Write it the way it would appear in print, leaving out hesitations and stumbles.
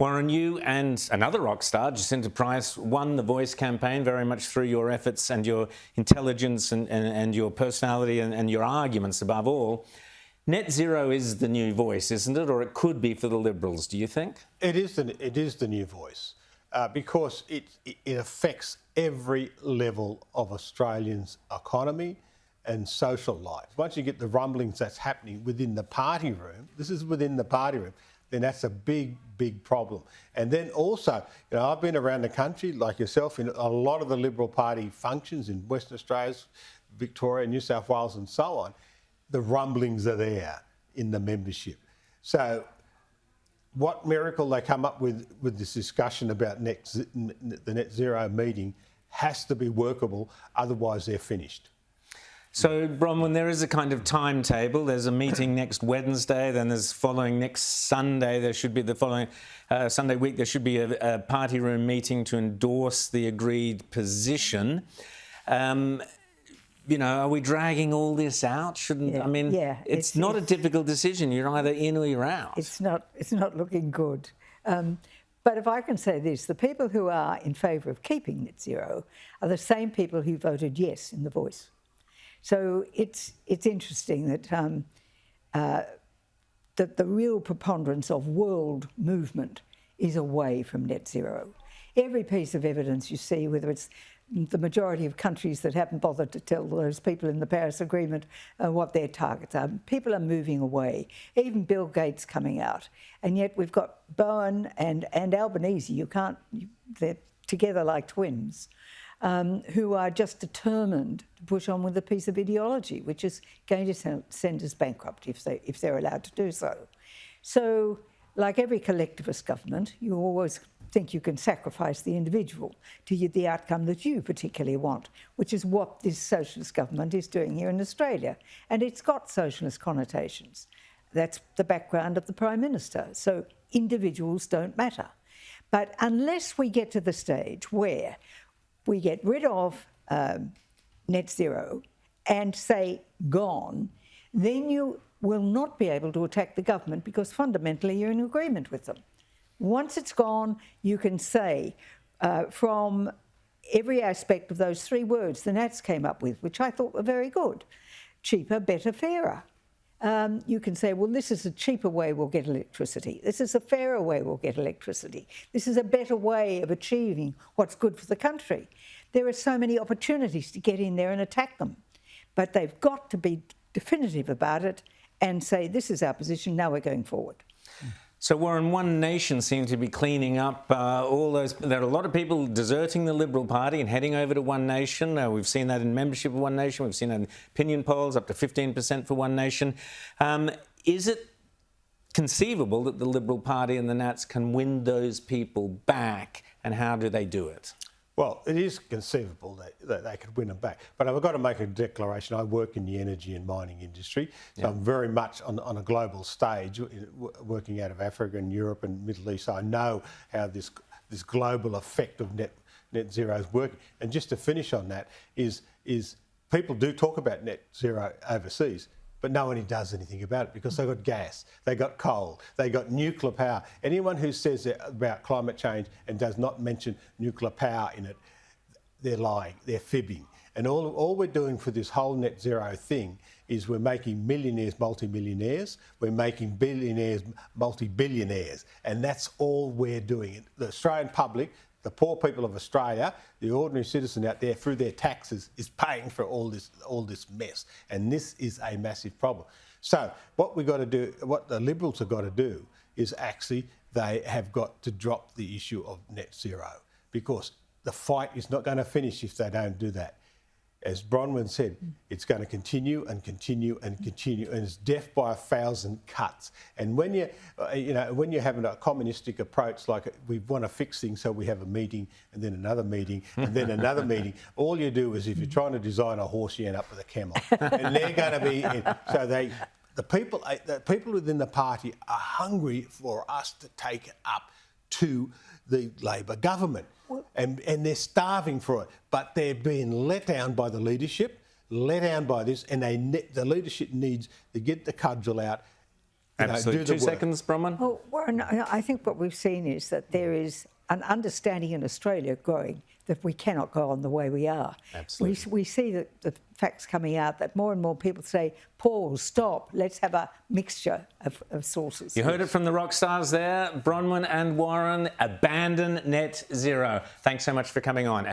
Warren, you and another rock star, Jacinta Price, won the Voice campaign very much through your efforts and your intelligence and your personality and your arguments above all. Net zero is the new Voice, isn't it? Or it could be for the Liberals, do you think? It is the new Voice because it affects every level of Australians' economy and social life. Once you get the rumblings that's happening within the party room, this is within the party room, then that's a big, big problem. And then also, I've been around the country, like yourself, in a lot of the Liberal Party functions in Western Australia, Victoria, New South Wales and so on. The rumblings are there in the membership. So what miracle they come up with this discussion about the net zero meeting has to be workable, otherwise they're finished. So, Bronwyn, there is a kind of timetable. There's a meeting next Wednesday, then there's following next Sunday. There should be the following Sunday week, there should be a party room meeting to endorse the agreed position. Are we dragging all this out? It's not a difficult decision. You're either in or you're out. It's not looking good. But if I can say this, the people who are in favour of keeping net zero are the same people who voted yes in the Voice. So it's interesting that that the real preponderance of world movement is away from net zero. Every piece of evidence you see, whether it's the majority of countries that haven't bothered to tell those people in the Paris Agreement what their targets are, people are moving away. Even Bill Gates coming out, and yet we've got Bowen and Albanese. They're together like twins. Who are just determined to push on with a piece of ideology, which is going to send us bankrupt if they're allowed to do so. So, like every collectivist government, you always think you can sacrifice the individual to get the outcome that you particularly want, which is what this socialist government is doing here in Australia. And it's got socialist connotations. That's the background of the Prime Minister. So individuals don't matter. But unless we get to the stage where we get rid of net zero and say gone, then you will not be able to attack the government because fundamentally you're in agreement with them. Once it's gone, you can say from every aspect of those three words the Nats came up with, which I thought were very good: cheaper, better, fairer. You can say, well, this is a cheaper way we'll get electricity. This is a fairer way we'll get electricity. This is a better way of achieving what's good for the country. There are so many opportunities to get in there and attack them. But they've got to be definitive about it and say, this is our position, now we're going forward. So, Warren, One Nation seems to be cleaning up all those. There are a lot of people deserting the Liberal Party and heading over to One Nation. We've seen that in membership of One Nation. We've seen that in opinion polls, up to 15% for One Nation. Is it conceivable that the Liberal Party and the Nats can win those people back, and how do they do it? Well, it is conceivable that they could win them back. But I've got to make a declaration. I work in the energy and mining industry, so I'm very much on a global stage, working out of Africa and Europe and Middle East. So I know how this global effect of net zero is working. And just to finish on that is people do talk about net zero overseas, but no one does anything about it because they've got gas, they got coal, they got nuclear power. Anyone who says about climate change and does not mention nuclear power in it, they're lying, they're fibbing. And all we're doing for this whole net zero thing is we're making millionaires multi-millionaires, we're making billionaires multi-billionaires, and that's all we're doing. The Australian public, the poor people of Australia, the ordinary citizen out there, through their taxes, is paying for all this mess. And this is a massive problem. So what we've got to do, what the Liberals have got to do, is actually they have got to drop the issue of net zero, because the fight is not going to finish if they don't do that. As Bronwyn said, it's going to continue and continue and continue, and it's death by 1,000 cuts. And when when you're having a communistic approach, like we want to fix things, so we have a meeting and then another meeting and then another meeting. All you do is, if you're trying to design a horse, you end up with a camel, and they're going to be the people within the party are hungry for us to take it up to the Labor government. And they're starving for it, but they're being let down by the leadership, let down by this, and the leadership needs to get the cudgel out Absolutely. do the 2 work. seconds, Bronwyn. Well, Warren, I think what we've seen is that there is an understanding in Australia growing that we cannot go on the way we are. Absolutely. We see that the facts coming out that more and more people say, pause, stop, let's have a mixture of sources. You heard it from the rock stars there, Bronwyn and Warren. Abandon net zero. Thanks so much for coming on.